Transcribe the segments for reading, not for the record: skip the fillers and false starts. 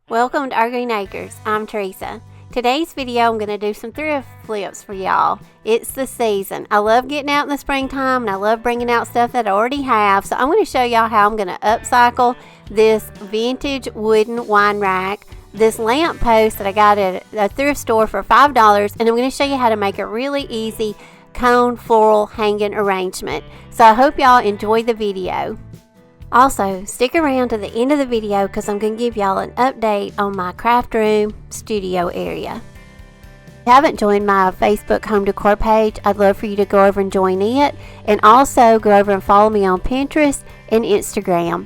Welcome to our Green Acres. I'm Teresa. Today's video I'm going to do some thrift flips for y'all. It's the season. I love getting out in the springtime and I love bringing out stuff that I already have. So I'm going to show y'all how I'm going to upcycle this vintage wooden wine rack, this lamp post that I got at a thrift store for $5, and I'm going to show you how to make a really easy cone floral hanging arrangement. So I hope y'all enjoy the video. Also, stick around to the end of the video because I'm going to give y'all an update on my craft room studio area. If you haven't joined my Facebook home decor page, I'd love for you to go over and join it, and also go over and follow me on Pinterest and Instagram.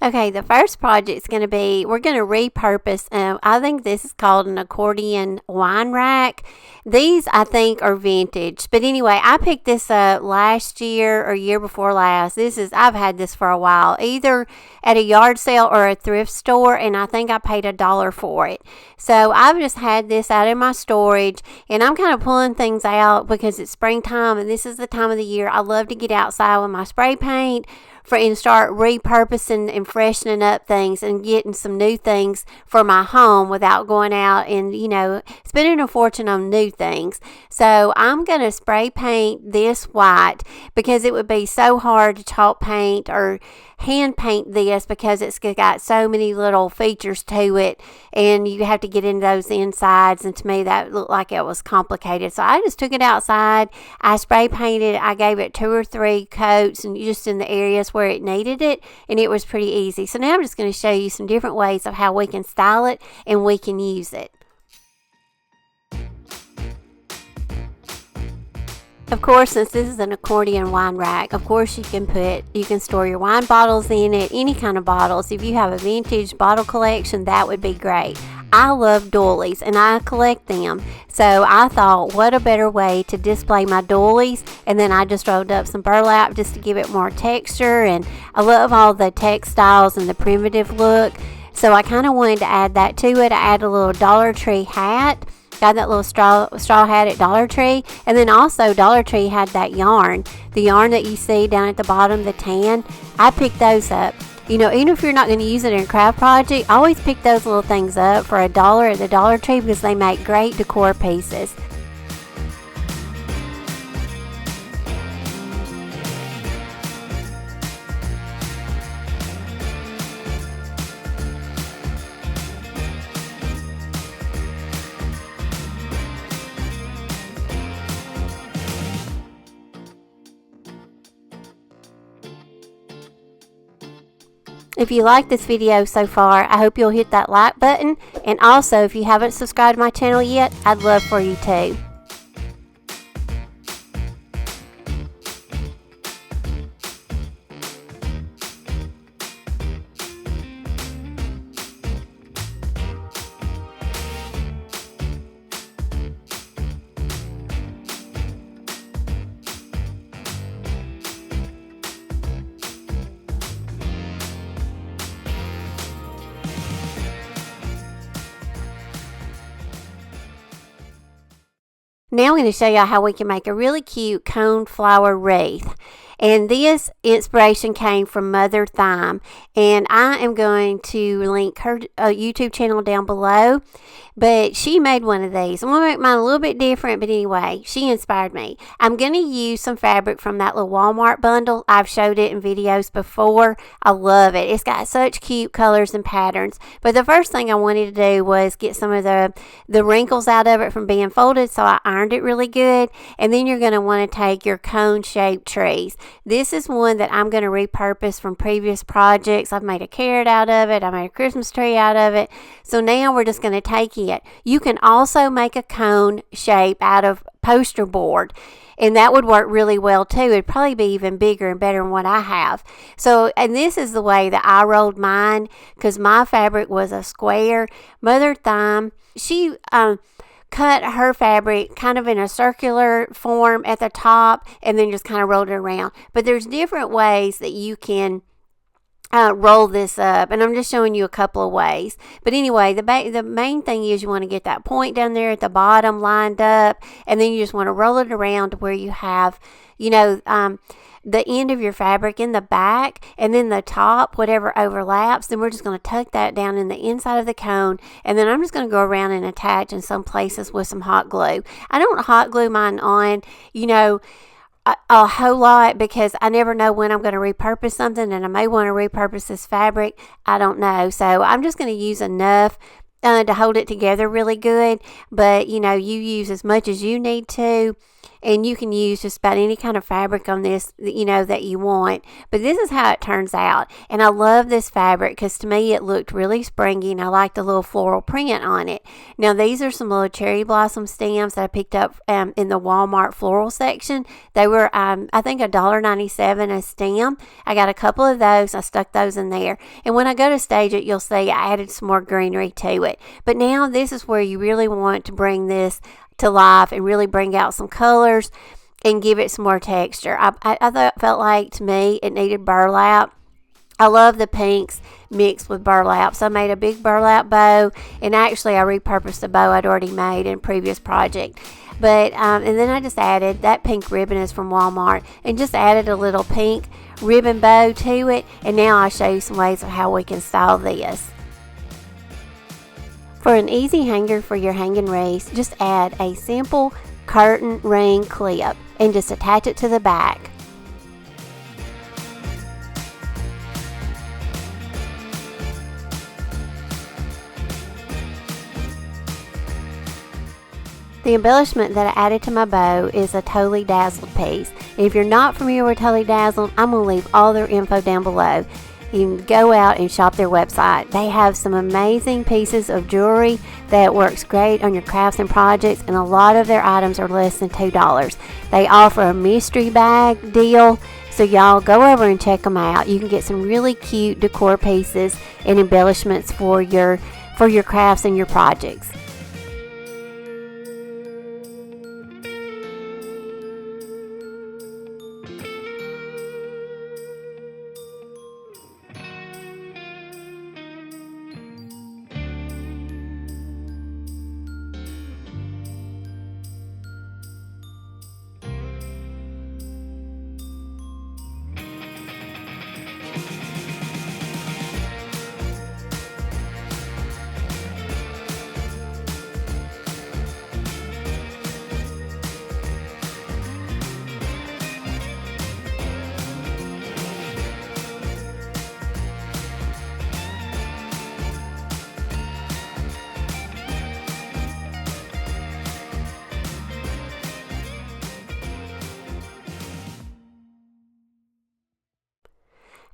Okay, the first project is going to be, we're going to repurpose, I think this is called an accordion wine rack. These, I think, are vintage. But anyway, I picked this up last year or year before last. I've had this for a while, either at a yard sale or a thrift store, and I think I paid $1 for it. So I've just had this out in my storage, and I'm kind of pulling things out because it's springtime, and this is the time of the year I love to get outside with my spray paint and start repurposing and freshening up things and getting some new things for my home without going out and, spending a fortune on new things. So I'm going to spray paint this white because it would be so hard to chalk paint or hand paint this because it's got so many little features to it, and you have to get into those insides, and to me that looked like it was complicated. So I just took it outside, I spray painted, I gave it 2 or 3 coats and just in the areas where it needed it, and it was pretty easy. So now I'm just going to show you some different ways of how we can style it and we can use it. Of course, since this is an accordion wine rack, of course you can store your wine bottles in it, any kind of bottles. If you have a vintage bottle collection, that would be great. I love doilies and I collect them. So I thought, what a better way to display my doilies. And then I just rolled up some burlap just to give it more texture. And I love all the textiles and the primitive look. So I kind of wanted to add that to it. I added a little Dollar Tree hat. Got that little straw hat at Dollar Tree. And then also Dollar Tree had that yarn. The yarn that you see down at the bottom, the tan. I picked those up. Even if you're not going to use it in a craft project, always pick those little things up for $1 at the Dollar Tree because they make great decor pieces. If you like this video so far, I hope you'll hit that like button. And also, if you haven't subscribed to my channel yet, I'd love for you to. Now I'm going to show you how we can make a really cute cone flower wreath. And this inspiration came from Mother Thyme. And I am going to link her YouTube channel down below. But she made one of these. I'm going to make mine a little bit different, but anyway, she inspired me. I'm going to use some fabric from that little Walmart bundle. I've showed it in videos before. I love it. It's got such cute colors and patterns. But the first thing I wanted to do was get some of the wrinkles out of it from being folded, so I ironed it really good. And then you're going to want to take your cone-shaped trees. This is one that I'm going to repurpose from previous projects. I've made a carrot out of it. I made a Christmas tree out of it. So now we're just going to take it. You can also make a cone shape out of poster board, and that would work really well too. It'd probably be even bigger and better than what I have. So, and this is the way that I rolled mine because my fabric was a square. Mother Thyme, she cut her fabric kind of in a circular form at the top and then just kind of rolled it around. But there's different ways that you can roll this up, and I'm just showing you a couple of ways. But anyway, the main thing is you want to get that point down there at the bottom lined up, and then you just want to roll it around to where you have, the end of your fabric in the back, and then the top, whatever overlaps. Then we're just going to tuck that down in the inside of the cone, and then I'm just going to go around and attach in some places with some hot glue. I don't hot glue mine on, a whole lot, because I never know when I'm going to repurpose something, and I may want to repurpose this fabric. I don't know. So I'm just going to use enough to hold it together really good. But, you use as much as you need to. And you can use just about any kind of fabric on this, that you want. But this is how it turns out. And I love this fabric because to me it looked really springy, and I like the little floral print on it. Now these are some little cherry blossom stems that I picked up in the Walmart floral section. They were, I think, $1.97 a stem. I got a couple of those. I stuck those in there. And when I go to stage it, you'll see I added some more greenery to it. But now this is where you really want to bring this to life and really bring out some colors and give it some more texture. I felt like, to me, it needed burlap. I love the pinks mixed with burlap, so I made a big burlap bow, and actually I repurposed the bow I'd already made in a previous project. But and then I just added, that pink ribbon is from Walmart, and just added a little pink ribbon bow to it. And now I'll show you some ways of how we can style this. For an easy hanger for your hanging wreaths, just add a simple curtain ring clip and just attach it to the back. The embellishment that I added to my bow is a Totally Dazzled piece. And if you're not familiar with Totally Dazzled, I'm going to leave all their info down below. You can go out and shop their website. They have some amazing pieces of jewelry that works great on your crafts and projects, and a lot of their items are less than $2. They offer a mystery bag deal, so y'all go over and check them out. You can get some really cute decor pieces and embellishments for your crafts and your projects.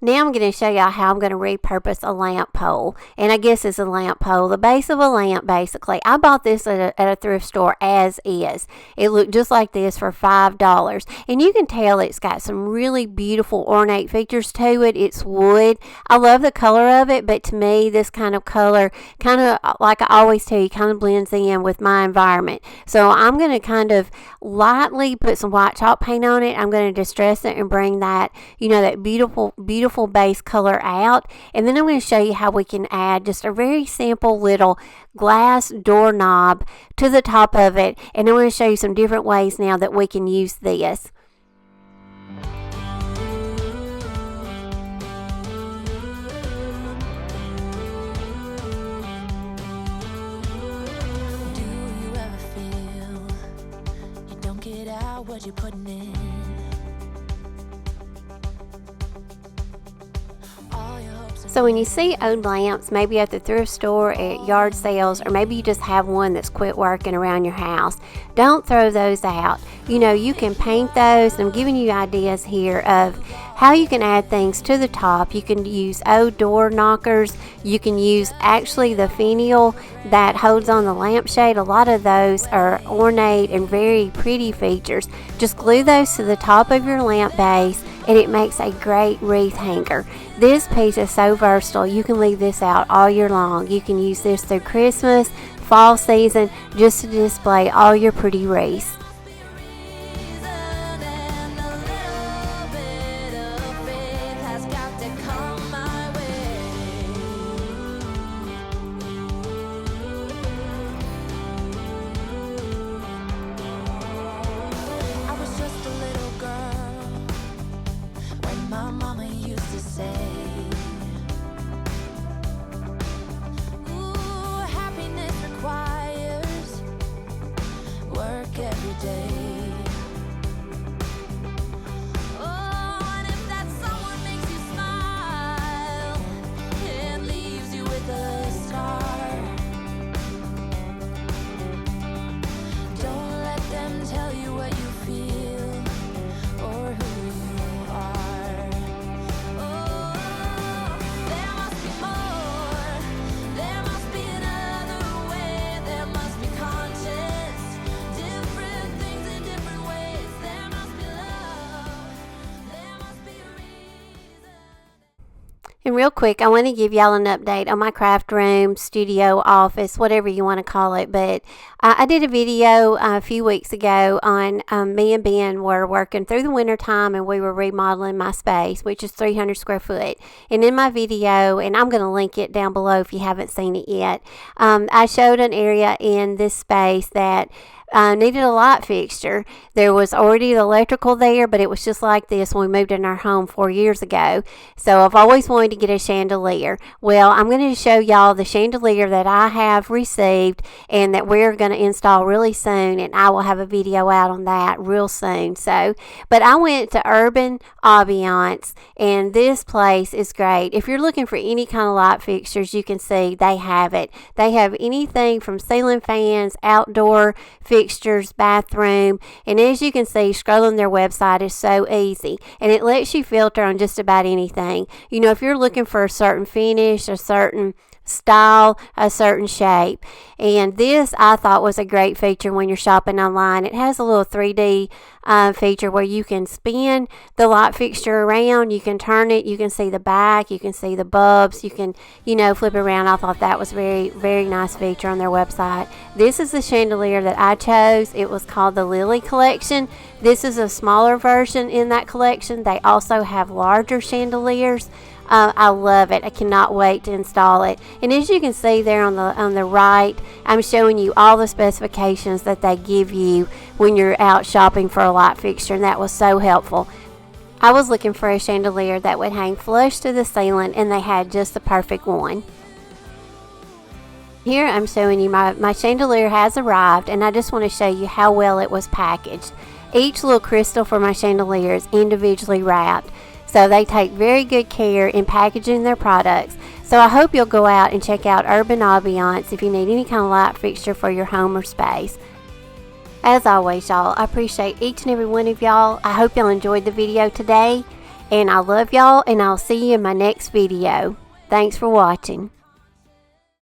Now I'm going to show y'all how I'm going to repurpose a lamp pole. And I guess it's a lamp pole, the base of a lamp basically. I bought this at a thrift store as is. It looked just like this for $5. And you can tell it's got some really beautiful ornate features to it. It's wood. I love the color of it, but to me this kind of color, kind of like I always tell you, kind of blends in with my environment. So I'm going to kind of lightly put some white chalk paint on it. I'm going to distress it and bring that, that beautiful base color out. And then I'm going to show you how we can add just a very simple little glass doorknob to the top of it. And I'm going to show you some different ways now that we can use this. Do you ever feel you don't get out what you're putting in? So when you see old lamps, maybe at the thrift store, at yard sales, or maybe you just have one that's quit working around your house, don't throw those out. You can paint those. I'm giving you ideas here of how you can add things to the top. You can use old door knockers. You can use actually the finial that holds on the lampshade. A lot of those are ornate and very pretty features. Just glue those to the top of your lamp base, and it makes a great wreath hanger. This piece is so versatile. You can leave this out all year long. You can use this through Christmas, fall season, just to display all your pretty wreaths. Has got to come my And real quick, I want to give y'all an update on my craft room, studio, office, whatever you want to call it. But I did a video a few weeks ago on me and Ben were working through the winter time and we were remodeling my space, which is 300 square foot. And in my video, and I'm going to link it down below if you haven't seen it yet, I showed an area in this space that needed a light fixture. There was already the electrical there, but it was just like this when we moved in our home 4 years ago. So I've always wanted to get a chandelier. Well, I'm going to show y'all the chandelier that I have received and that we're going to install really soon, and I will have a video out on that real soon. But I went to Urban Ambiance, and this place is great. If you're looking for any kind of light fixtures, you can see they have it. They have anything from ceiling fans, outdoor fixtures, bathroom, and as you can see, scrolling their website is so easy, and it lets you filter on just about anything. You know, if you're looking for a certain finish, a certain style, a certain shape. And this I thought was a great feature when you're shopping online. It has a little 3D feature where you can spin the light fixture around, you can turn it, you can see the back, you can see the bulbs, you can, you know, flip it around. I thought that was very nice feature on their website. This is the chandelier that I chose. It was called the Lille collection. This is a smaller version in that collection. They also have larger chandeliers. I love it. I cannot wait to install it. And as you can see there on the right, I'm showing you all the specifications that they give you when you're out shopping for a light fixture, and that was so helpful. I was looking for a chandelier that would hang flush to the ceiling, and they had just the perfect one. Here I'm showing you my chandelier has arrived, and I just want to show you how well it was packaged. Each little crystal for my chandelier is individually wrapped. So they take very good care in packaging their products. So I hope you'll go out and check out Urban Ambiance if you need any kind of light fixture for your home or space. As always, y'all, I appreciate each and every one of y'all. I hope y'all enjoyed the video today. And I love y'all, and I'll see you in my next video. Thanks for watching.